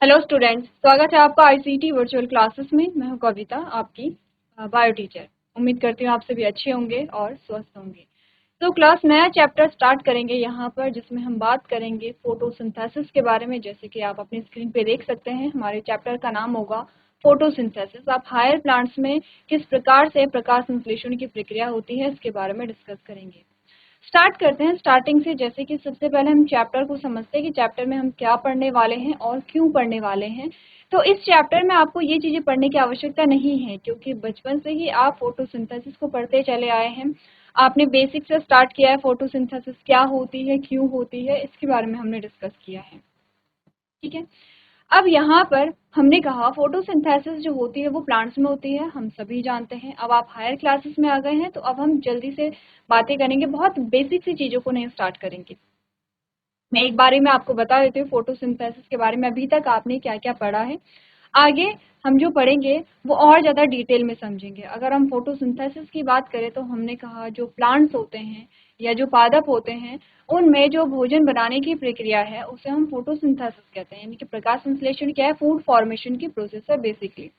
Hello students, स्वागत है आपका आईसीटी वर्चुअल क्लासेस में। मैं हूं कविता, आपकी बायो टीचर। उम्मीद करती हूं आप सभी अच्छे होंगे और स्वस्थ होंगे। तो क्लास नया चैप्टर स्टार्ट करेंगे यहाँ पर, जिसमें हम बात करेंगे फोटोसिंथेसिस के बारे में। जैसे कि आप अपनी स्क्रीन पे देख सकते हैं, हमारे चैप्टर का नाम होगा फोटोसिंथेसिस। आप हायर प्लांट्स में किस प्रकार से प्रकाश संश्लेषण की प्रक्रिया होती है, इसके बारे में डिस्कस करेंगे। स्टार्ट करते हैं स्टार्टिंग से। जैसे कि सबसे पहले हम चैप्टर को समझते हैं कि चैप्टर में हम क्या पढ़ने वाले हैं और क्यों पढ़ने वाले हैं। तो इस चैप्टर में आपको ये चीज़ें पढ़ने की आवश्यकता नहीं है, क्योंकि बचपन से ही आप फोटोसिंथेसिस को पढ़ते चले आए हैं। आपने बेसिक से स्टार्ट किया है। फोटोसिंथेसिस क्या होती है, क्यों होती है, इसके बारे में हमने डिस्कस किया है। ठीक है। अब यहाँ पर हमने कहा फोटोसिंथेसिस जो होती है वो प्लांट्स में होती है, हम सभी जानते हैं। अब आप हायर क्लासेस में आ गए हैं, तो अब हम जल्दी से बातें करेंगे, बहुत बेसिक सी चीज़ों को नहीं स्टार्ट करेंगे। मैं एक बारे में आपको बता देती हूँ फोटोसिंथेसिस के बारे में अभी तक आपने क्या क्या पढ़ा है। आगे हम जो पढ़ेंगे वो और ज़्यादा डिटेल में समझेंगे। अगर हम फोटोसिंथेसिस की बात करें तो हमने कहा जो प्लांट्स होते हैं या जो पादप होते हैं, उनमें जो भोजन बनाने की प्रक्रिया है उसे हम फोटोसिंथेसिस कहते हैं। यानी कि प्रकाश संश्लेषण क्या है, फूड फॉर्मेशन की प्रोसेस है बेसिकली।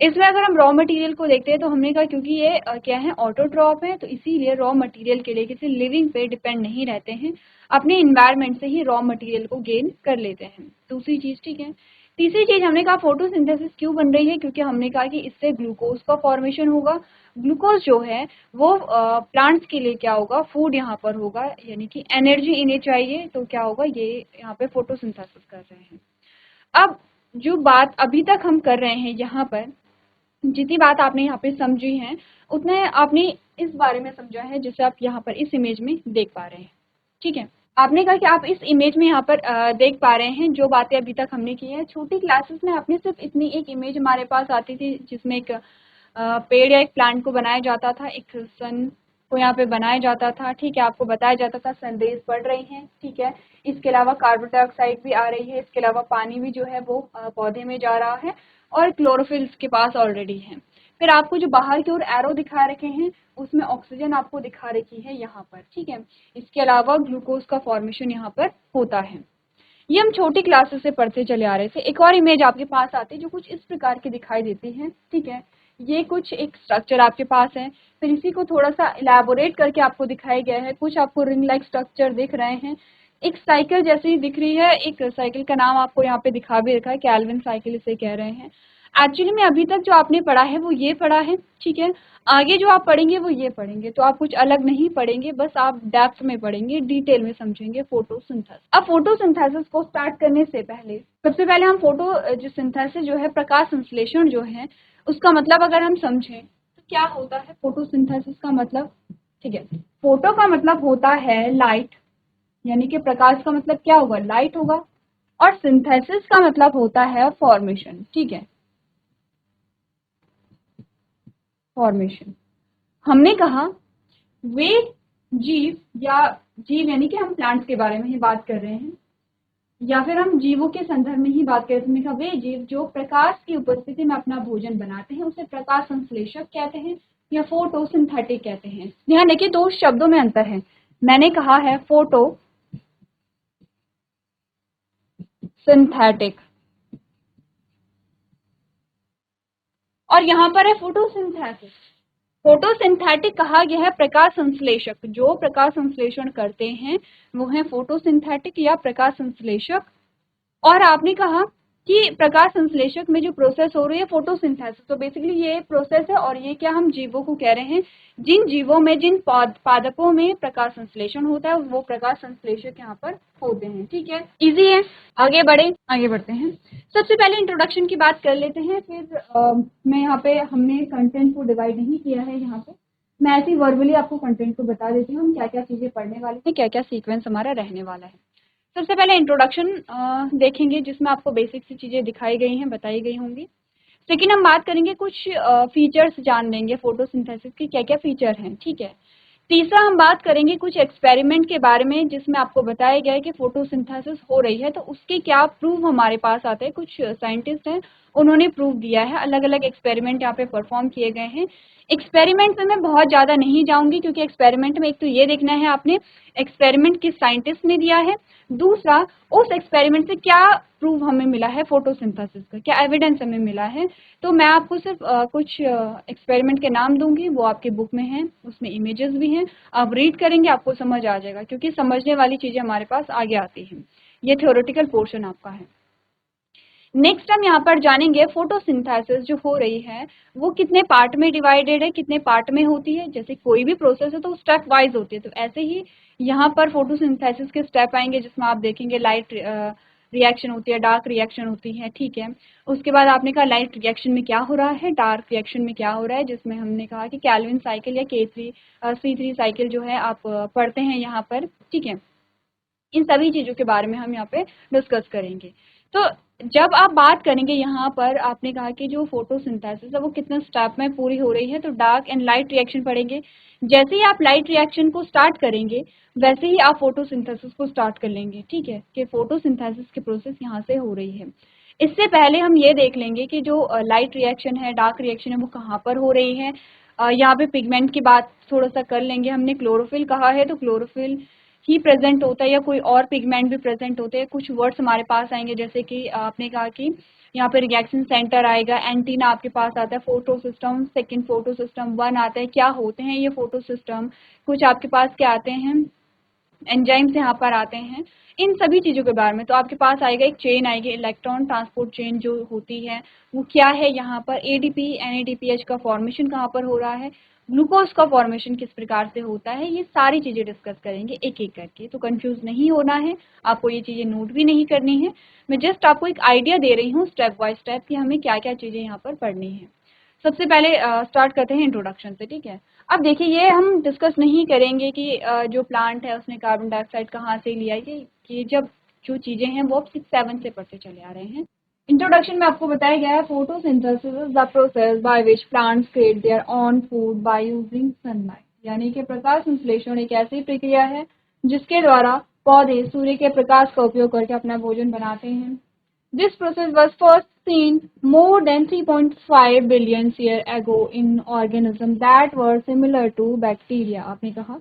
इसमें अगर हम रॉ मटेरियल को देखते हैं तो हमने कहा क्योंकि ये क्या है, ऑटोट्रॉप है, तो इसीलिए रॉ मटेरियल के लिए किसी लिविंग पे डिपेंड नहीं रहते हैं, अपने इन्वायरमेंट से ही रॉ मटेरियल को गेन कर लेते हैं। दूसरी चीज, ठीक है। तीसरी चीज हमने कहा फोटोसिंथेसिस क्यों बन रही है, क्योंकि हमने कहा कि इससे ग्लूकोज का फॉर्मेशन होगा। ग्लूकोज जो है वो प्लांट्स के लिए क्या होगा, फूड यहाँ पर होगा, यानी कि एनर्जी इन्हें चाहिए, तो क्या होगा, ये यहाँ पे फोटोसिंथेसिस कर रहे हैं। अब जो बात अभी तक हम कर रहे हैं यहाँ पर, जितनी बात आपने यहाँ पे समझी है उतने आपने इस बारे में समझा है जिसे आप यहाँ पर इस इमेज में देख पा रहे हैं। ठीक है। आपने कहा कि आप इस इमेज में यहाँ पर देख पा रहे हैं जो बातें अभी तक हमने की है। छोटी क्लासेस में आपने सिर्फ इतनी एक इमेज हमारे पास आती थी जिसमें एक पेड़ या एक प्लांट को बनाया जाता था, एक सन को यहाँ पे बनाया जाता था। ठीक है, आपको बताया जाता था सनरेज पड़ रही हैं। ठीक है, इसके अलावा कार्बन डाइऑक्साइड भी आ रही है, इसके अलावा पानी भी जो है वो पौधे में जा रहा है और क्लोरोफिल इसके पास ऑलरेडी है। फिर आपको जो बाहर की ओर एरो दिखा रखे हैं उसमें ऑक्सीजन आपको दिखा रखी है यहाँ पर। ठीक है, इसके अलावा ग्लूकोज का फॉर्मेशन यहाँ पर होता है। ये हम छोटी क्लासेस से पढ़ते चले आ रहे थे। एक और इमेज आपके पास आती है जो कुछ इस प्रकार की दिखाई देती है। ठीक है, ये कुछ एक स्ट्रक्चर आपके पास है, फिर इसी को थोड़ा सा इलेबोरेट करके आपको दिखाया गया है। कुछ आपको रिंग लाइक स्ट्रक्चर दिख रहे हैं, एक साइकिल जैसी दिख रही है, एक साइकिल का नाम आपको यहाँ पे दिखा भी रखा है, कैल्विन साइकिल इसे कह रहे हैं। एक्चुअली में अभी तक जो आपने पढ़ा है वो ये पढ़ा है। ठीक है, आगे जो आप पढ़ेंगे वो ये पढ़ेंगे, तो आप कुछ अलग नहीं पढ़ेंगे, बस आप डेप्थ में पढ़ेंगे, डिटेल में समझेंगे फोटोसिंथेसिस। अब फोटोसिंथेसिस को स्टार्ट करने से पहले सबसे पहले हम फोटो जो सिंथेसिस जो है, प्रकाश संश्लेषण जो है, उसका मतलब अगर हम समझें तो क्या होता है फोटोसिंथेसिस का मतलब। ठीक है, फोटो का मतलब होता है लाइट, यानी कि प्रकाश का मतलब क्या होगा, लाइट होगा, और सिंथेसिस का मतलब होता है फॉर्मेशन। ठीक है, फॉर्मेशन। हमने कहा वे जीव या जीव यानी कि हम प्लांट्स के बारे में ही बात कर रहे हैं, या फिर हम जीवों के संदर्भ में ही बात करें। हमने कहा वे जीव जो प्रकाश की उपस्थिति में अपना भोजन बनाते हैं उसे प्रकाश संश्लेषक कहते हैं या फोटोसिंथेटिक कहते हैं। ध्यान देखिए, दो शब्दों में अंतर है। मैंने कहा है फोटो सिंथेटिक और यहाँ पर है फोटोसिंथेसिस। फोटोसिंथेटिक कहा गया है प्रकाश संश्लेषक, जो प्रकाश संश्लेषण करते हैं वो है फोटोसिंथेटिक या प्रकाश संश्लेषक। और आपने कहा कि प्रकाश संश्लेषक में जो प्रोसेस हो रही है फोटोसिंथेसिस, तो बेसिकली ये प्रोसेस है, और ये क्या हम जीवों को कह रहे हैं, जिन जीवों में, जिन पादपों में प्रकाश संश्लेषण होता है वो प्रकाश संश्लेषक यहाँ पर होते हैं। ठीक है, इजी है। आगे बढ़ते हैं। सबसे पहले इंट्रोडक्शन की बात कर लेते हैं, फिर मैं यहाँ पे, हमने कंटेंट को डिवाइड नहीं किया है यहाँ पे, मैं ऐसी वर्बली आपको कंटेंट को बता देती हूँ, हम क्या क्या चीजें पढ़ने वाले हैं, क्या क्या सीक्वेंस हमारा रहने वाला है। सबसे पहले इंट्रोडक्शन देखेंगे जिसमें आपको बेसिक सी चीज़ें दिखाई गई हैं, बताई गई होंगी। लेकिन हम बात करेंगे कुछ फीचर्स जान लेंगे फोटोसिंथेसिस के क्या क्या फीचर हैं। ठीक है, तीसरा हम बात करेंगे कुछ एक्सपेरिमेंट के बारे में जिसमें आपको बताया गया है कि फोटोसिंथेसिस हो रही है तो उसके क्या प्रूफ हमारे पास आते हैं, कुछ साइंटिस्ट हैं उन्होंने प्रूव दिया है। अलग अलग एक्सपेरिमेंट यहाँ पे परफॉर्म किए गए हैं। एक्सपेरिमेंट में मैं बहुत ज़्यादा नहीं जाऊंगी, क्योंकि एक्सपेरिमेंट में एक तो ये देखना है आपने एक्सपेरिमेंट किस साइंटिस्ट ने दिया है, दूसरा उस एक्सपेरिमेंट से क्या प्रूव हमें मिला है, फोटोसिंथेसिस का क्या एविडेंस हमें मिला है। तो मैं आपको सिर्फ कुछ एक्सपेरिमेंट के नाम दूंगी, वो आपके बुक में हैं, उसमें इमेजेस भी हैं, आप रीड करेंगे आपको समझ आ जाएगा, क्योंकि समझने वाली चीज़ें हमारे पास आगे आती हैं। ये थ्योरेटिकल पोर्शन आपका है। नेक्स्ट हम यहाँ पर जानेंगे फोटोसिंथेसिस जो हो रही है वो कितने पार्ट में डिवाइडेड है, कितने पार्ट में होती है। जैसे कोई भी प्रोसेस है तो स्टेप वाइज होती है, तो ऐसे ही यहाँ पर फोटोसिंथेसिस के स्टेप आएंगे, जिसमें आप देखेंगे लाइट रिएक्शन होती है, डार्क रिएक्शन होती है, ठीक है। उसके बाद आपने कहा लाइट रिएक्शन में क्या हो रहा है, डार्क रिएक्शन में क्या हो रहा है, जिसमें हमने कहा कि कैल्विन साइकिल या C3 साइकिल जो है आप पढ़ते हैं यहाँ पर, ठीक है। इन सभी चीज़ों के बारे में हम यहाँ पे डिस्कस करेंगे। तो जब आप बात करेंगे यहाँ पर, आपने कहा कि जो फोटोसिंथेसिस है वो कितने स्टेप में पूरी हो रही है, तो डार्क एंड लाइट रिएक्शन पढ़ेंगे। जैसे ही आप लाइट रिएक्शन को स्टार्ट करेंगे वैसे ही आप फोटोसिंथेसिस को स्टार्ट कर लेंगे, ठीक है, कि फोटोसिंथेसिस की प्रोसेस यहाँ से हो रही है। इससे पहले हम ये देख लेंगे कि जो लाइट रिएक्शन है, डार्क रिएक्शन है, वो कहाँ पर हो रही है। यहाँ पे पिगमेंट की बात थोड़ा सा कर लेंगे। हमने क्लोरोफिल कहा है, तो क्लोरोफिल ही प्रेजेंट होता है या कोई और पिगमेंट भी प्रेजेंट होते हैं। कुछ वर्ड्स हमारे पास आएंगे, जैसे कि आपने कहा कि यहाँ पे रिएक्शन सेंटर आएगा, एंटीना आपके पास आता है, photo system, second photo system 1 आता है। क्या होते हैं ये फोटो सिस्टम, कुछ आपके पास क्या आते हैं, एंजाइम्स यहाँ पर आते हैं, इन सभी चीज़ों के बारे में। तो आपके पास आएगा एक चेन आएगी, इलेक्ट्रॉन ट्रांसपोर्ट चेन जो होती है वो क्या है, यहाँ पर ADP NADPH का फॉर्मेशन कहाँ पर हो रहा है, ग्लूकोज का फॉर्मेशन किस प्रकार से होता है, ये सारी चीज़ें डिस्कस करेंगे एक एक करके। तो कंफ्यूज नहीं होना है, आपको ये चीज़ें नोट भी नहीं करनी है, मैं जस्ट आपको एक आइडिया दे रही हूँ स्टेप बाय स्टेप कि हमें क्या क्या चीज़ें यहाँ पर पढ़नी है। सबसे पहले स्टार्ट करते हैं इंट्रोडक्शन से, ठीक है। अब देखिए ये हम डिस्कस नहीं करेंगे कि जो प्लांट है उसने कार्बन डाइऑक्साइड कहाँ से लिया, ये जब जो चीज़ें हैं वो 6-7 से पढ़ते चले आ रहे हैं। इंट्रोडक्शन में आपको बताया गया है photosynthesis is the process by which plants create their own food by using sunlight, यानी कि प्रकाश संश्लेषण एक ऐसी प्रक्रिया है जिसके द्वारा पौधे सूर्य के प्रकाश का उपयोग करके अपना भोजन बनाते हैं। This process was first seen more than 3.5 billion years ago in organisms that were similar to bacteria। आपने कहा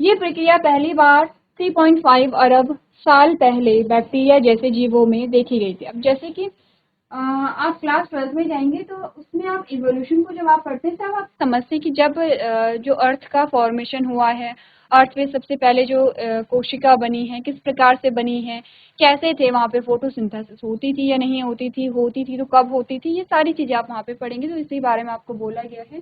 ये प्रक्रिया पहली बार 3.5 अरब साल पहले बैक्टीरिया जैसे जीवों में देखी गई थी। अब जैसे कि आप क्लास 12 में जाएंगे तो उसमें आप इवोल्यूशन को जब आप पढ़ते हैं तब आप समझते हैं कि जब जो अर्थ का फॉर्मेशन हुआ है, अर्थ में सबसे पहले जो कोशिका बनी है किस प्रकार से बनी है, कैसे थे, वहाँ पे फोटोसिंथेसिस होती थी या नहीं होती थी तो कब होती थी, ये सारी चीज़ें आप वहाँ पे पढ़ेंगे। तो इसी बारे में आपको बोला गया है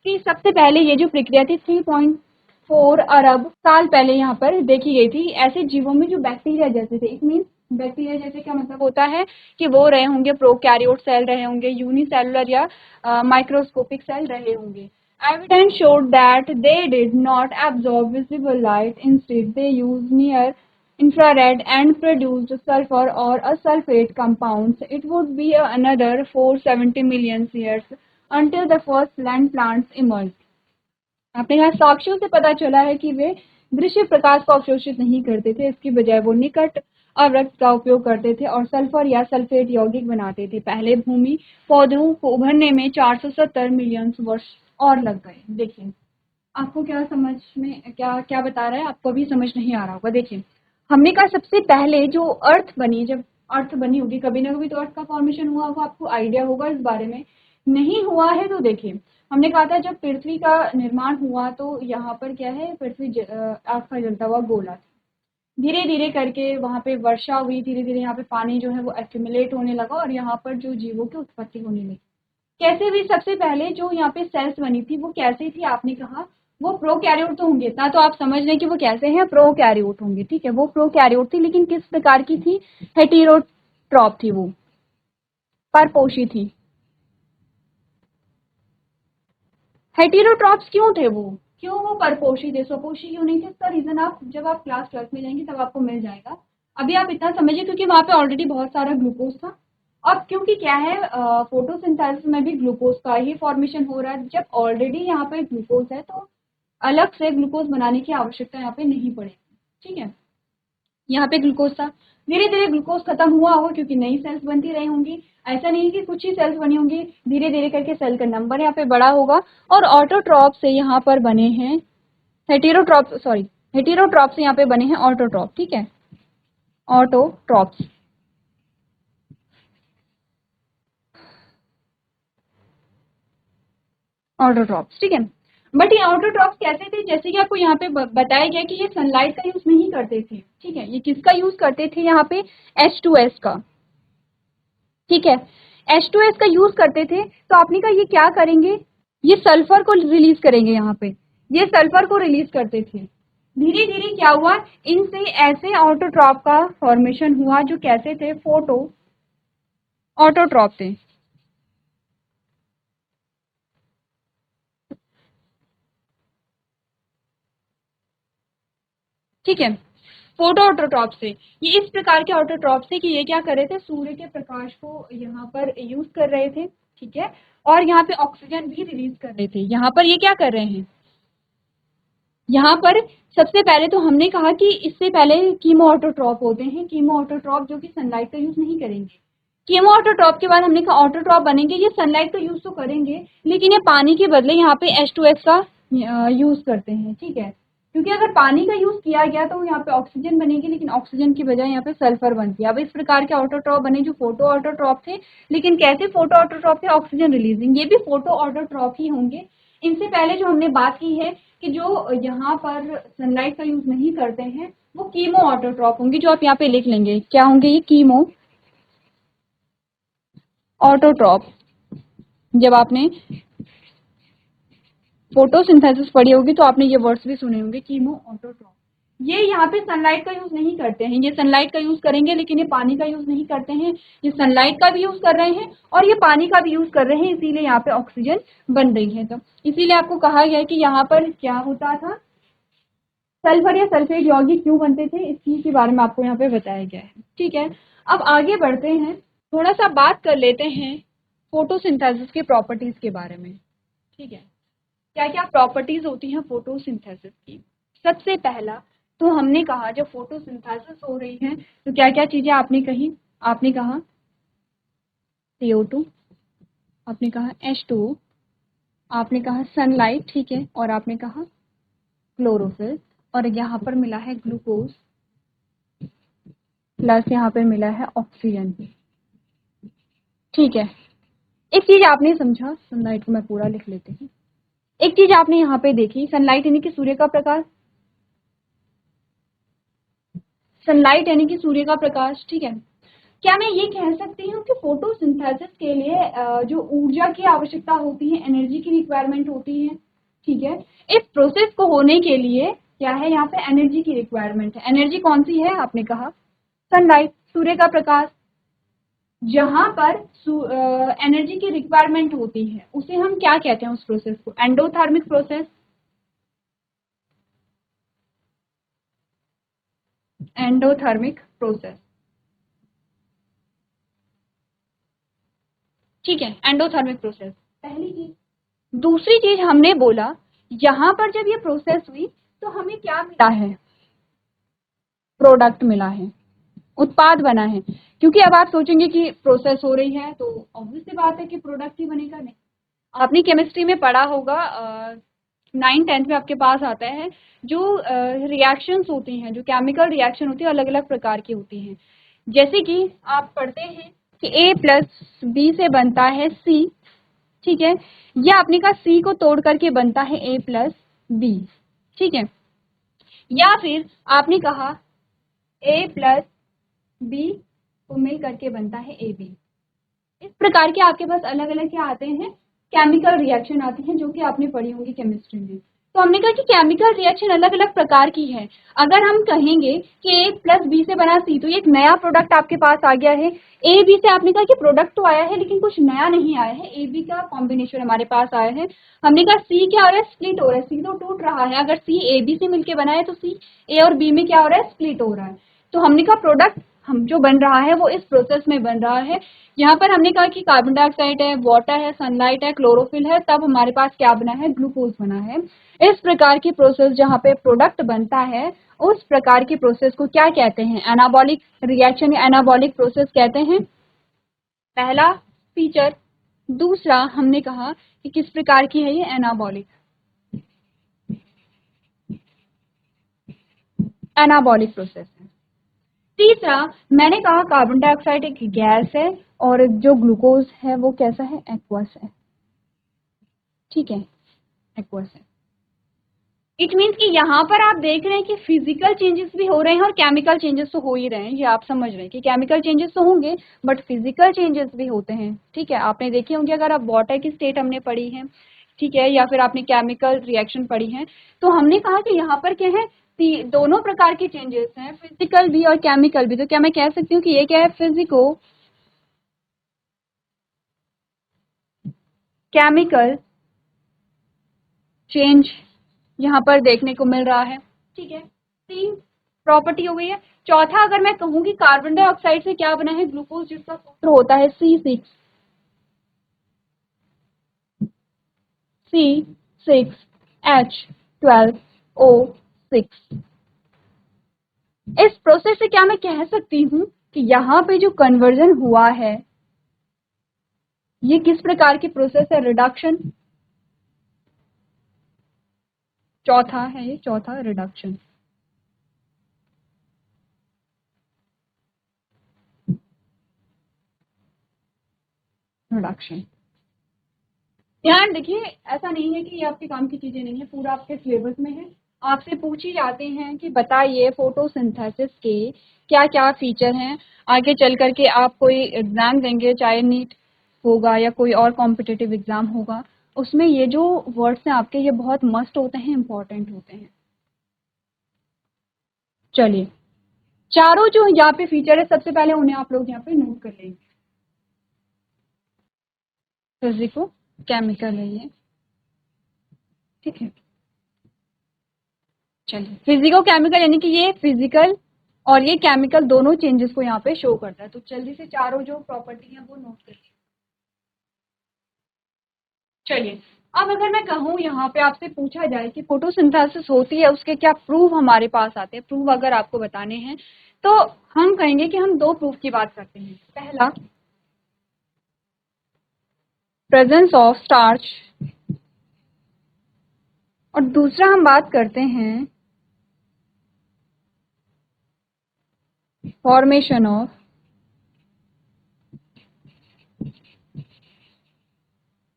कि सबसे पहले ये जो प्रक्रिया थी 3.4 अरब साल पहले यहाँ पर देखी गई थी ऐसे जीवों में जो बैक्टीरिया जैसे थे। इट मीन बैक्टीरिया जैसे क्या मतलब होता है कि वो रहे होंगे प्रोकैरियोट सेल रहे होंगे, यूनिसेलुलर या माइक्रोस्कोपिक सेल रहे होंगे। Evidence showed that they did not absorb visible light. Instead, they used near infrared and produced sulfur or a sulfate compounds. It would be another 470 million years until the first land plants emerged. आपने कहा साक्ष्यों से पता चला है कि वे दृश्य प्रकाश को अवशोषित नहीं करते थे, इसकी बजाय वो निकट अवरक्त का उपयोग करते थे और सल्फर या सल्फेट यौगिक बनाते थे। पहले भूमि पौधों को उभरने में 470 मिलियन वर्ष और लग गए। देखिए आपको क्या समझ में क्या क्या बता रहा है, आपको भी समझ नहीं आ रहा होगा। देखिए हमने कहा सबसे पहले जो अर्थ बनी, जब अर्थ बनी होगी कभी ना कभी तो अर्थ का फॉर्मेशन हुआ होगा, आपको आइडिया होगा इस बारे में। नहीं हुआ है तो देखिए हमने कहा था जब पृथ्वी का निर्माण हुआ तो यहाँ पर क्या है, पृथ्वी आग का जलता हुआ गोला था। धीरे धीरे करके वहाँ पे वर्षा हुई, धीरे धीरे यहाँ पे पानी जो है वो एक्यूमुलेट होने लगा और यहाँ पर जो जीवों की उत्पत्ति होने लगी। कैसे हुई, सबसे पहले जो यहाँ पे सेल्स बनी थी वो कैसी थी, आपने कहा वो प्रोकैरियोट तो होंगे, इतना तो आप समझ लें कि वो कैसे हैं, प्रोकैरियोट होंगे, ठीक है। वो प्रोकैरियोट थी लेकिन किस प्रकार की थी, हेटेरोट्रॉप थी, वो परपोषी थी। हेटेरोट्रॉप्स क्यों थे वो, क्यों वो परपोषी थे, स्वपोषी क्यों नहीं थे, इसका रीजन आप जब आप क्लास 12 में जाएंगे तब आपको मिल जाएगा। अभी आप इतना समझिए क्योंकि वहाँ पे ऑलरेडी बहुत सारा ग्लूकोज था। अब क्योंकि क्या है फोटोसिंथेसिस में भी ग्लूकोज का ही फॉर्मेशन हो रहा है, जब ऑलरेडी यहाँ पे ग्लूकोज है तो अलग से ग्लूकोज बनाने की आवश्यकता यहाँ पे नहीं पड़ेगी, ठीक है। यहाँ पे ग्लूकोज था, धीरे धीरे ग्लूकोज खत्म हुआ होगा क्योंकि नई सेल्स बनती रही होंगी। ऐसा नहीं कि कुछ ही सेल्स बनी होंगी, धीरे धीरे करके सेल का नंबर यहाँ पे बड़ा होगा और ऑटोट्रॉप से यहाँ पर बने हैं हेटेरोट्रॉप से यहाँ पे बने हैं ऑटोट्रॉप। ठीक है, ऑटोट्रॉप्स। ऑटोट्रॉप्स, ठीक है। बट ये ऑटोट्रॉप्स कैसे थे, जैसे कि आपको यहाँ पे बताया गया कि ये सनलाइट का यूज नहीं करते थे। ठीक है, ये किसका यूज करते थे यहाँ पे, H2S का। ठीक है, H2S का यूज करते थे। तो आपने कहा ये क्या करेंगे, ये सल्फर को रिलीज करेंगे। यहाँ पे ये सल्फर को रिलीज करते थे। धीरे धीरे क्या हुआ, इनसे ऐसे ऑटोट्रॉप का फॉर्मेशन हुआ जो कैसे थे, फोटो ऑटोट्रॉप थे। ठीक है, फोटो ऑटोट्रॉप से, ये इस प्रकार के ऑटोट्रॉप से कि ये क्या कर रहे थे, सूर्य के प्रकाश को यहाँ पर यूज कर रहे थे। ठीक है, और यहाँ पे ऑक्सीजन भी रिलीज कर रहे थे। यहाँ पर ये क्या कर रहे हैं, यहाँ पर सबसे पहले तो हमने कहा कि इससे पहले कीमो ऑटोट्रॉप होते हैं, कीमो ऑटोट्रॉप जो कि सनलाइट का यूज नहीं करेंगे। कीमो ऑटोट्रॉप के बाद हमने कहा ऑटोट्रॉप बनेंगे, ये सनलाइट का यूज तो करेंगे लेकिन ये पानी के बदले यहाँ पे H2S का यूज करते हैं। ठीक है, क्योंकि अगर पानी का यूज किया गया तो यहाँ पे ऑक्सीजन बनेगी, लेकिन ऑक्सीजन की बजाय यहाँ पे सल्फर बनती है। अब इस प्रकार के ऑटोट्रॉप बने जो फोटो ऑटोट्रॉप थे, लेकिन कैसे फोटो ऑटोट्रॉप थे, ऑक्सीजन रिलीजिंग, ये भी फोटो ऑटोट्रॉप ही होंगे। इनसे पहले जो हमने बात की है कि जो यहाँ पर सनलाइट का यूज नहीं करते हैं वो कीमो ऑटोट्रॉप होंगे, जो आप यहाँ पे लिख लेंगे, क्या होंगे ये, कीमो ऑटोट्रॉप। जब आपने फोटोसिंथेसिस पढ़ी होगी तो आपने ये वर्ड्स भी सुने होंगे, कीमो ऑटोट्रॉप। ये यहाँ पे सनलाइट का यूज नहीं करते हैं, ये सनलाइट का यूज करेंगे लेकिन ये पानी का यूज नहीं करते हैं। ये सनलाइट का भी यूज कर रहे हैं और ये पानी का भी यूज कर रहे हैं, इसीलिए यहाँ पे ऑक्सीजन बन रही है। तो इसीलिए आपको कहा गया है कि यहाँ पर क्या होता था, सल्फर या सल्फेट यौगिक क्यों बनते थे, इस चीज के बारे में आपको यहाँ पे बताया गया है। ठीक है, अब आगे बढ़ते हैं, थोड़ा सा बात कर लेते हैं फोटोसिंथेसिस के प्रॉपर्टीज के बारे में। ठीक है, क्या क्या प्रॉपर्टीज होती हैं फोटोसिंथेसिस की। सबसे पहला तो हमने कहा जब फोटोसिंथेसिस हो रही है तो क्या क्या चीजें आपने कही, आपने कहा CO2, आपने कहा H2O, आपने कहा सनलाइट, ठीक है, और आपने कहा क्लोरोफिल, और यहाँ पर मिला है ग्लूकोज प्लस यहाँ पर मिला है ऑक्सीजन। ठीक है, एक चीज आपने समझा, सनलाइट को मैं पूरा लिख लेती हूँ। एक चीज आपने यहाँ पे देखी, सनलाइट यानी कि सूर्य का प्रकाश, सनलाइट यानी कि सूर्य का प्रकाश। ठीक है, क्या मैं ये कह सकती हूँ कि फोटोसिंथेसिस के लिए जो ऊर्जा की आवश्यकता होती है, एनर्जी की रिक्वायरमेंट होती है। ठीक है, इस प्रोसेस को होने के लिए क्या है, यहाँ पे एनर्जी की रिक्वायरमेंट है। एनर्जी कौन सी है, आपने कहा सनलाइट, सूर्य का प्रकाश। जहां पर एनर्जी की रिक्वायरमेंट होती है उसे हम क्या कहते हैं, उस प्रोसेस को एंडोथर्मिक प्रोसेस, एंडोथर्मिक प्रोसेस। ठीक है, एंडोथर्मिक प्रोसेस पहली चीज। दूसरी चीज हमने बोला, यहां पर जब ये प्रोसेस हुई तो हमें क्या मिला है, प्रोडक्ट मिला है, उत्पाद बना है। क्योंकि अब आप सोचेंगे कि प्रोसेस हो रही है तो ऑब्वियस सी बात है कि प्रोडक्ट ही बनेगा। नहीं, आपने केमिस्ट्री में पढ़ा होगा, 9th-10th में आपके पास आता है, जो रिएक्शंस होती हैं, जो केमिकल रिएक्शन होती है अलग अलग प्रकार की होती हैं। जैसे कि आप पढ़ते हैं कि A+B से बनता है C। ठीक है, या आपने कहा C को तोड़ करके बनता है A+B। ठीक है, या फिर आपने कहा A+B को मिल करके बनता है AB। इस प्रकार के आपके पास अलग अलग क्या आते हैं, केमिकल रिएक्शन आती हैं, जो कि आपने पढ़ी होंगी केमिस्ट्री में। तो हमने कहा कि केमिकल रिएक्शन अलग अलग प्रकार की है। अगर हम कहेंगे कि A+B से बना C, तो ये एक नया प्रोडक्ट आपके पास आ गया है। AB से आपने कहा कि प्रोडक्ट तो आया है लेकिन कुछ नया नहीं आया है, AB का कॉम्बिनेशन हमारे पास आया है। हमने कहा C क्या हो रहा है, स्प्लिट हो रहा है, C तो टूट रहा है। अगर C AB से मिलकर बना है तो C A और B में क्या हो रहा है, स्प्लिट हो रहा है। तो हमने कहा प्रोडक्ट हम जो बन रहा है वो इस प्रोसेस में बन रहा है। यहाँ पर हमने कहा कि कार्बन डाइऑक्साइड है, वाटर है, सनलाइट है, क्लोरोफिल है, तब हमारे पास क्या बना है, ग्लूकोज बना है। इस प्रकार की प्रोसेस जहाँ पे प्रोडक्ट बनता है, उस प्रकार की प्रोसेस को क्या कहते हैं? एनाबॉलिक रिएक्शन या एनाबॉलिक प्रोसेस कहते हैं। पहला फीचर। दूसरा हमने कहा कि किस प्रकार की है ये? एनाबॉलिक, एनाबॉलिक प्रोसेस है। तीसरा मैंने कहा कार्बन डाइऑक्साइड एक गैस है और जो ग्लूकोज है वो कैसा है? एक्वस है। ठीक है, एक्वस है। इट मीन्स कि यहाँ पर आप देख रहे हैं कि फिजिकल चेंजेस भी हो रहे हैं और केमिकल चेंजेस तो हो ही रहे हैं। ये आप समझ रहे हैं कि केमिकल चेंजेस तो होंगे बट फिजिकल चेंजेस भी होते हैं। ठीक है, आपने देखे होंगे अगर आप वाटर की स्टेट हमने पढ़ी है, ठीक है, या फिर आपने केमिकल रिएक्शन पढ़ी है, तो हमने कहा कि यहाँ पर क्या है? दोनों प्रकार के चेंजेस हैं, फिजिकल भी और केमिकल भी। तो क्या मैं कह सकती हूँ कि ये क्या है? फिजिको केमिकल चेंज यहाँ पर देखने को मिल रहा है। ठीक है, तीन प्रॉपर्टी हो गई है। चौथा अगर मैं कहूँ कि कार्बन डाइऑक्साइड से क्या बना है? ग्लूकोज, जिसका सूत्र होता है C6H12O6। इस प्रोसेस से क्या मैं कह सकती हूँ कि यहाँ पे जो कन्वर्जन हुआ है ये किस प्रकार की प्रोसेस है? रिडक्शन। चौथा है ये, चौथा रिडक्शन। रिडक्शन। ध्यान देखिए, ऐसा नहीं है कि ये आपके काम की चीजें नहीं है, पूरा आपके सिलेबस में है। आपसे पूछी जाते हैं कि बताइए फोटोसिंथेसिस के क्या क्या फीचर हैं। आगे चल करके आप कोई एग्जाम देंगे, चाहे नीट होगा या कोई और कॉम्पिटिटिव एग्जाम होगा, उसमें ये जो वर्ड्स हैं आपके ये बहुत मस्ट होते हैं, इंपॉर्टेंट होते हैं। चलिए, चारों जो यहाँ पे फीचर है सबसे पहले उन्हें आप लोग यहाँ पे नोट कर लेंगे। फिजिको केमिकल है ये, ठीक है। चलिए, फिजिको केमिकल यानी कि ये फिजिकल और ये केमिकल दोनों चेंजेस को यहाँ पे शो करता है। तो जल्दी से चारों जो प्रॉपर्टी है वो नोट करिए। चलिए, अब अगर मैं कहूँ यहाँ पे आपसे पूछा जाए कि फोटोसिंथेसिस होती है, उसके क्या प्रूफ हमारे पास आते हैं, प्रूफ अगर आपको बताने हैं, तो हम कहेंगे कि हम दो प्रूफ की बात करते हैं। पहला, प्रेजेंस ऑफ स्टार्च, और दूसरा हम बात करते हैं फॉर्मेशन ऑफ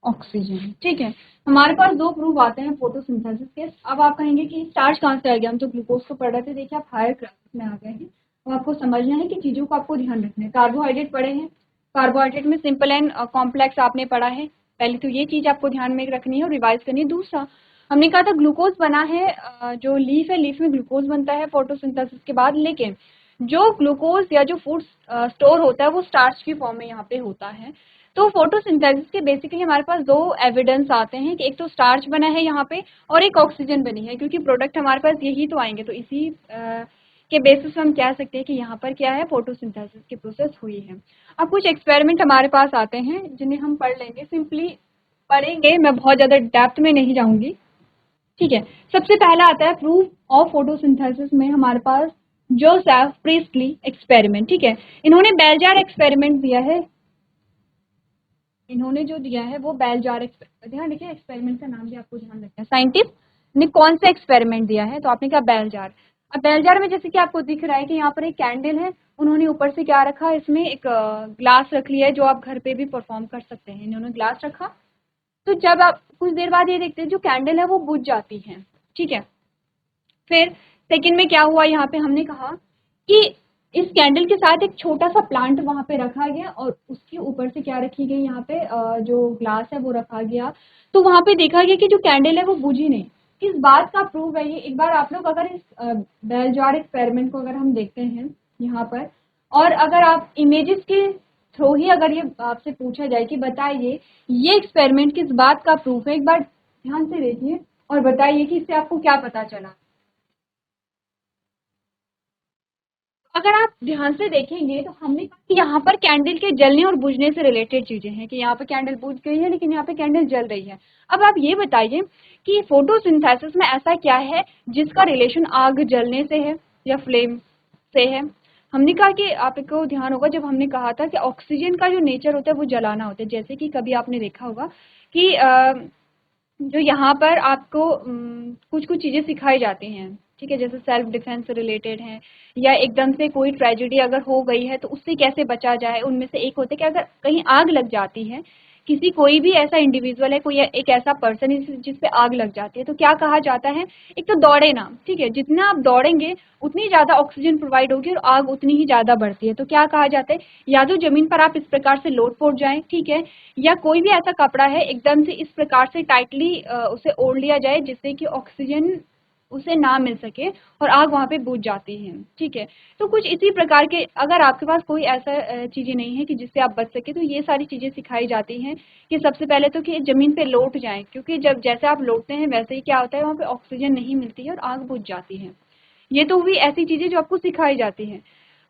ऑक्सीजन। ठीक है, हमारे पास दो प्रूफ आते हैं फोटोसिंथेसिस के। अब आप कहेंगे कि स्टार्च कहाँ से आ गया? हम तो ग्लूकोज को पढ़ रहे थे। देखिए, आप हायर क्लासेस में आ गए हैं, तो आपको समझना है कि चीजों को आपको ध्यान रखना है। कार्बोहाइड्रेट पढ़े हैं, कार्बोहाइड्रेट में सिंपल एंड कॉम्प्लेक्स आपने पढ़ा है। पहले तो ये चीज आपको ध्यान में रखनी है और रिवाइज करनी है। दूसरा, हमने कहा था ग्लूकोज बना है, जो लीफ है, लीफ में ग्लूकोज बनता है फोटोसिंथेसिस के बाद, लेकिन जो ग्लूकोज या जो फूड स्टोर होता है वो स्टार्च की फॉर्म में यहाँ पे होता है। तो फोटोसिंथेसिस के बेसिकली हमारे पास दो एविडेंस आते हैं कि एक तो स्टार्च बना है यहाँ पे और एक ऑक्सीजन बनी है, क्योंकि प्रोडक्ट हमारे पास यही तो आएंगे। तो इसी के बेसिस हम कह सकते हैं कि यहाँ पर क्या है? फोटोसिंथेसिस की प्रोसेस हुई है। अब कुछ एक्सपेरिमेंट हमारे पास आते हैं जिन्हें हम पढ़ लेंगे, सिंपली पढ़ेंगे, मैं बहुत ज्यादा डेप्थ में नहीं जाऊंगी। ठीक है, सबसे पहला आता है प्रूफ ऑफ फोटोसिंथेसिस में हमारे पास जोसेफ प्रीस्टली एक्सपेरिमेंट। ठीक है, इन्होंने बेलजार एक्सपेरिमेंट दिया है। इन्होंने जो दिया है वो बेलजार एक्सपेरिमेंट, ध्यान देखिए एक्सपेरिमेंट का नाम भी आपको ध्यान रखना है। साइंटिस्ट ने कौन सा एक्सपेरिमेंट दिया है? तो आपने कहा बेलजार। अब बेलजार में जैसे कि आपको दिख रहा है कि यहाँ पर एक कैंडल है, उन्होंने ऊपर से क्या रखा? इसमें एक ग्लास रख लिया है, जो आप घर पे भी परफॉर्म कर सकते हैं। इन्होंने ग्लास रखा, तो जब आप कुछ देर बाद ये देखते हैं जो कैंडल है वो बुझ जाती है। ठीक है, फिर सेकंड में क्या हुआ? यहाँ पे हमने कहा कि इस कैंडल के साथ एक छोटा सा प्लांट वहां पे रखा गया और उसके ऊपर से क्या रखी गई? यहाँ पे जो ग्लास है वो रखा गया। तो वहां पे देखा गया कि जो कैंडल है वो बुझी नहीं। किस बात का प्रूफ है ये? एक बार आप लोग अगर इस बेलजार एक्सपेरिमेंट को अगर हम देखते हैं यहाँ पर, और अगर आप इमेजेस के थ्रू ही अगर ये आपसे पूछा जाए कि बताइए ये एक्सपेरिमेंट किस बात का प्रूफ है, एक बार ध्यान से देखिए और बताइए कि इससे आपको क्या पता चला। अगर आप ध्यान से देखेंगे तो हमने कहा कि यहाँ पर कैंडल के जलने और बुझने से रिलेटेड चीजें हैं कि यहाँ पे कैंडल बुझ गई है लेकिन यहाँ पे कैंडल जल रही है। अब आप ये बताइए कि फोटोसिंथेसिस में ऐसा क्या है जिसका रिलेशन आग जलने से है या फ्लेम से है। हमने कहा कि आपको ध्यान होगा जब हमने कहा था कि ऑक्सीजन का जो नेचर होता है वो जलाना होता है। जैसे कि कभी आपने देखा होगा कि जो यहाँ पर आपको कुछ कुछ चीजें सिखाई जाती हैं, ठीक है, जैसे सेल्फ डिफेंस से रिलेटेड हैं या एकदम से कोई ट्रेजेडी अगर हो गई है तो उससे कैसे बचा जाए। उनमें से एक होता है कि अगर कहीं आग लग जाती है, किसी कोई भी ऐसा इंडिविजुअल है, कोई एक ऐसा पर्सन है जिस पे आग लग जाती है, तो क्या कहा जाता है, एक तो दौड़े ना, ठीक है, जितना आप दौड़ेंगे उतनी ज्यादा ऑक्सीजन प्रोवाइड होगी और आग उतनी ही ज्यादा बढ़ती है। तो क्या कहा जाता है, या तो जमीन पर आप इस प्रकार से लोट पोट जाएं, ठीक है, या कोई भी ऐसा कपड़ा है एकदम से इस प्रकार से टाइटली उसे ओढ़ लिया जाए जिससे कि ऑक्सीजन उसे ना मिल सके और आग वहाँ पे बुझ जाती है, ठीक है। तो कुछ इसी प्रकार के, अगर आपके पास कोई ऐसा चीजें नहीं है कि जिससे आप बच सके, तो ये सारी चीजें सिखाई जाती हैं कि सबसे पहले तो कि जमीन पे लौट जाएं, क्योंकि जब जैसे आप लौटते हैं वैसे ही क्या होता है, वहाँ पे ऑक्सीजन नहीं मिलती है और आग बुझ जाती है। ये तो हुई ऐसी चीजें जो आपको सिखाई जाती हैं।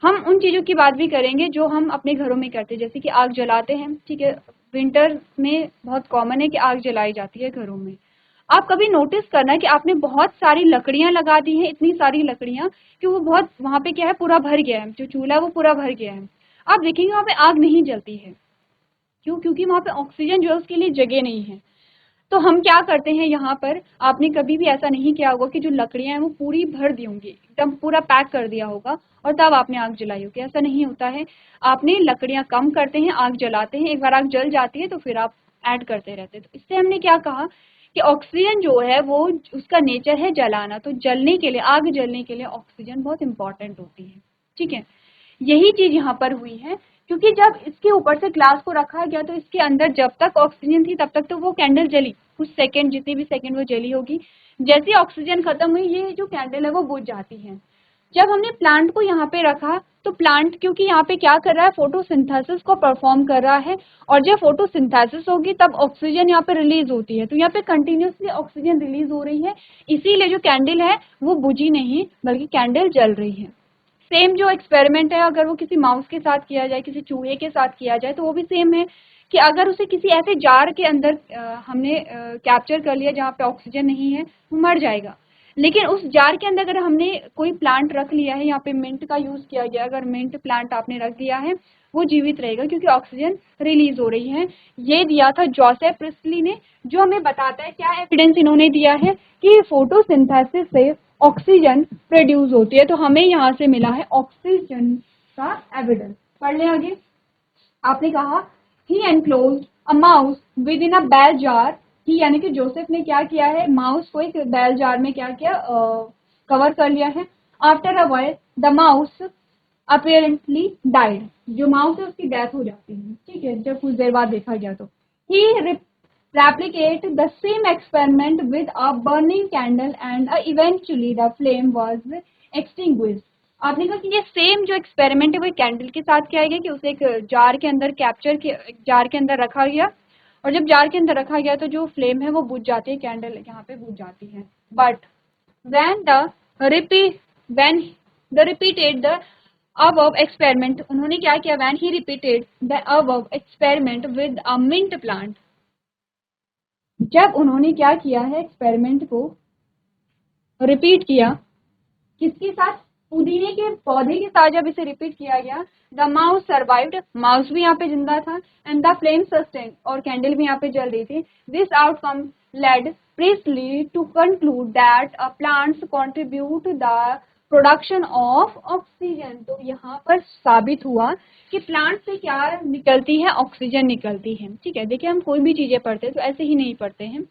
हम उन चीजों की बात भी करेंगे जो हम अपने घरों में करते हैं, जैसे कि आग जलाते हैं, ठीक है, विंटर में बहुत कॉमन है कि आग जलाई जाती है घरों में। आप कभी नोटिस करना कि आपने बहुत सारी लकड़ियां लगा दी हैं, इतनी सारी लकड़ियां कि वो बहुत वहां पे क्या है, पूरा भर गया है, जो चूल्हा है वो पूरा भर गया है। आप देखेंगे वहां पे आग नहीं जलती है। क्यों? क्योंकि वहां पे ऑक्सीजन जो है उसके लिए जगह नहीं है। तो हम क्या करते हैं यहाँ पर, आपने कभी भी ऐसा नहीं किया होगा कि जो लकड़ियां हैं वो पूरी भर दी होंगी, एकदम पूरा पैक कर दिया होगा और तब आपने आग जलाई होगी, ऐसा नहीं होता है। आपने लकड़ियां कम करते हैं, आग जलाते हैं, एक बार आग जल जाती है तो फिर आप ऐड करते रहते हैं। तो इससे हमने क्या कहा कि ऑक्सीजन जो है वो उसका नेचर है जलाना, तो जलने के लिए, आग जलने के लिए ऑक्सीजन बहुत इंपॉर्टेंट होती है, ठीक है। यही चीज यहाँ पर हुई है, क्योंकि जब इसके ऊपर से ग्लास को रखा गया तो इसके अंदर जब तक ऑक्सीजन थी तब तक तो वो कैंडल जली, कुछ सेकंड, जितने भी सेकंड वो जली होगी। जैसे ही ऑक्सीजन खत्म हुई, ये जो कैंडल है वो बुझ जाती है। जब हमने प्लांट को यहाँ पे रखा तो प्लांट, क्योंकि यहाँ पे क्या कर रहा है, फोटोसिंथेसिस को परफॉर्म कर रहा है, और जब फोटोसिंथेसिस होगी तब ऑक्सीजन यहाँ पे रिलीज होती है, तो यहाँ पे कंटिन्यूसली ऑक्सीजन रिलीज हो रही है, इसीलिए जो कैंडल है वो बुझी नहीं बल्कि कैंडल जल रही है। सेम जो एक्सपेरिमेंट है, अगर वो किसी माउस के साथ किया जाए, किसी चूहे के साथ किया जाए, तो वो भी सेम है कि अगर उसे किसी ऐसे जार के अंदर हमने कैप्चर कर लिया जहाँ पे ऑक्सीजन नहीं है, वो मर जाएगा। लेकिन उस जार के अंदर अगर हमने कोई प्लांट रख लिया है, यहाँ पे मिंट का यूज किया गया, अगर मिंट प्लांट आपने रख दिया है, वो जीवित रहेगा क्योंकि ऑक्सीजन रिलीज हो रही है। ये दिया था जोसेफ प्रिस्टली ने, जो हमें बताता है, क्या एविडेंस इन्होंने दिया है कि फोटोसिंथेसिस से ऑक्सीजन प्रोड्यूस होती है। तो हमें यहाँ से मिला है ऑक्सीजन का एविडेंस। पढ़ ले आगे। आपने कहा he enclosed a mouse within a bell jar. He यानी कि जोसेफ ने क्या किया है, माउस को एक बेल जार में क्या किया, कवर कर लिया है। After a while the mouse apparently died. जो माउस है उसकी डेथ हो जाती है, ठीक है, जब कुछ देर बाद देखा गया तो। ही replicate the same experiment with a burning candle and eventually the flame was extinguished। आपने कहा कि ये सेम जो एक्सपेरिमेंट है वो कैंडल के साथ किया गया कि उसे एक जार के अंदर जार के अंदर रखा गया, और जब जार के अंदर रखा गया तो जो फ्लेम है वो बुझ जाती है, कैंडल यहाँ पे बुझ जाती है। But when the repeat when the repeated the above experiment, उन्होंने क्या किया, when he repeated the above experiment with a mint plant, जब उन्होंने क्या किया है, एक्सपेरिमेंट को रिपीट किया, किसके साथ, पुदीने के पौधे के साथ जब इसे रिपीट किया गया, द माउस सर्वाइव्ड, माउस भी यहाँ पे जिंदा था, एंड द फ्लेम सस्टेन, और कैंडल भी यहाँ पे जल रही थी। This outcome led Priestley to conclude that plants contribute the production of oxygen. तो यहाँ पर साबित हुआ कि प्लांट से क्या निकलती है, ऑक्सीजन निकलती है, ठीक है। देखिए हम कोई भी चीजें पढ़ते हैं तो ऐसे ही नहीं पढ़ते हैं,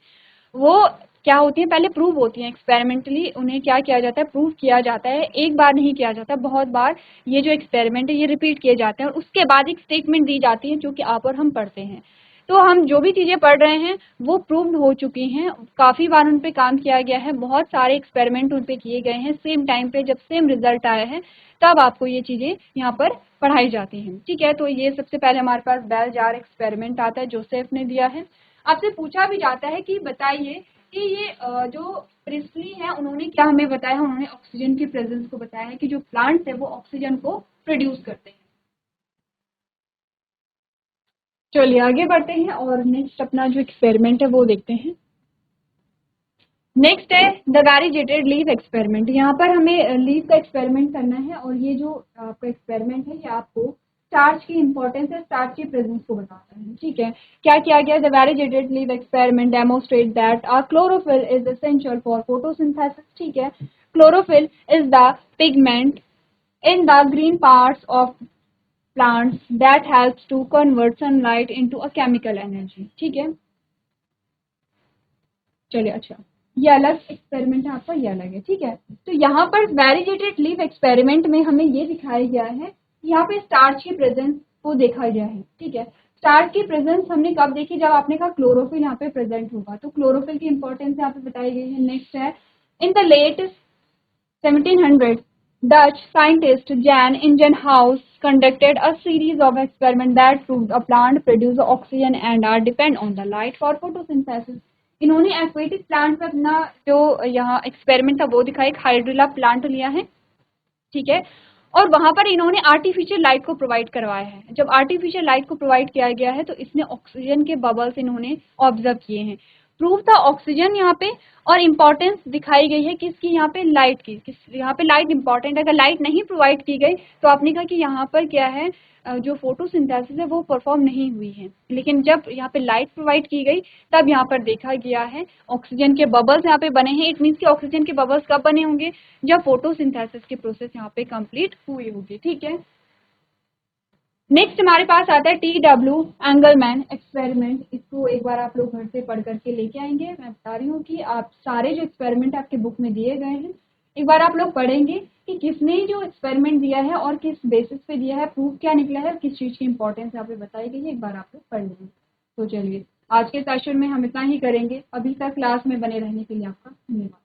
वो क्या होती है, पहले प्रूव होती है एक्सपेरिमेंटली, उन्हें क्या किया जाता है, प्रूव किया जाता है, एक बार नहीं किया जाता, बहुत बार ये जो एक्सपेरिमेंट है ये रिपीट किए जाते हैं, और उसके बाद एक स्टेटमेंट दी जाती है जो कि आप और हम पढ़ते हैं। तो हम जो भी चीजें पढ़ रहे हैं वो प्रूव्ड हो चुकी हैं, काफी बार उन पे काम किया गया है, बहुत सारे एक्सपेरिमेंट उन पे किए गए हैं, सेम टाइम पे जब सेम रिजल्ट आया है तब आपको ये चीजें यहाँ पर पढ़ाई जाती हैं, ठीक है। तो ये सबसे पहले हमारे पास बेल जार एक्सपेरिमेंट आता है, जोसेफ ने दिया है। आपसे पूछा भी जाता है कि बताइए कि ये जो प्रिस्ली है उन्होंने क्या हमें बताया, उन्होंने ऑक्सीजन की प्रेजेंस को बताया है कि जो प्लांट्स है वो ऑक्सीजन को प्रोड्यूस करते हैं। चलिए आगे बढ़ते हैं और नेक्स्ट अपना जो एक्सपेरिमेंट है वो देखते हैं। नेक्स्ट है द वैरीजेटेड लीफ एक्सपेरिमेंट। यहाँ पर हमें लीफ का एक्सपेरिमेंट करना है और ये जो आपका एक्सपेरिमेंट है ये आपको स्टार्च की इंपॉर्टेंस है, स्टार्च की प्रेजेंस को बताता है। ठीक है, क्या किया गया, the variegated leaf experiment demonstrate that chlorophyll is essential for photosynthesis. ठीक है, chlorophyll is the pigment in the green parts of plants that helps to convert sunlight into a chemical energy। ठीक है, चलिए अच्छा ये अलग एक्सपेरिमेंट है आपका, ये अलग है। ठीक है, तो यहाँ पर वैरीजेटेड लीफ एक्सपेरिमेंट में हमें ये दिखाया गया है, यहाँ पे स्टार्च की प्रेजेंस को देखा गया है। ठीक है, स्टार्च की प्रेजेंस हमने कब देखी, जब आपने कहा क्लोरोफिल यहाँ पे प्रेजेंट होगा, तो क्लोरोफिल की इंपॉर्टेंस यहाँ पे बताई गई है। नेक्स्ट है in the late 1700 Dutch scientist Jan Ingenhousz conducted a series of experiments that proved a plant produces oxygen and are depend on the light for photosynthesis। इन्होंने एक्वेटिक प्लांट पे अपना जो यहाँ एक्सपेरिमेंट था वो दिखाया, एक हाइड्रिला प्लांट लिया है। ठीक है, और वहां पर इन्होंने आर्टिफिशियल लाइट को प्रोवाइड करवाया है। जब आर्टिफिशियल लाइट को प्रोवाइड किया गया है तो इसमें ऑक्सीजन के बबल्स इन्होंने ऑब्जर्व किए हैं। प्रूफ था ऑक्सीजन यहाँ पे, और इम्पोर्टेंस दिखाई गई है किसकी, यहाँ पे लाइट की। यहाँ पे लाइट इंपॉर्टेंट है, अगर लाइट नहीं प्रोवाइड की गई तो आपने कहा कि यहाँ पर क्या है, जो फोटोसिंथेसिस है वो परफॉर्म नहीं हुई है। लेकिन जब यहाँ पे लाइट प्रोवाइड की गई तब यहाँ पर देखा गया है ऑक्सीजन के बबल्स यहाँ पे बने हैं। इट मीन्स कि ऑक्सीजन के बबल्स कब बने होंगे, जब फोटोसिंथेसिस की प्रोसेस यहाँ पे कंप्लीट हुई होगी। ठीक है, नेक्स्ट हमारे पास आता है TW एंगलमैन एक्सपेरिमेंट। इसको एक बार आप लोग घर से पढ़ करके लेके आएंगे। मैं बता रही हूँ कि आप सारे जो एक्सपेरिमेंट आपके बुक में दिए गए हैं एक बार आप लोग पढ़ेंगे कि किसने जो एक्सपेरिमेंट दिया है और किस बेसिस पे दिया है, प्रूफ क्या निकला है, किस चीज़ की इंपॉर्टेंस यहाँ पे बताई गई है, एक बार आप लोग पढ़ लेंगे। तो चलिए आज के सेशन में हम इतना ही करेंगे। अभी तक क्लास में बने रहने के लिए आपका धन्यवाद।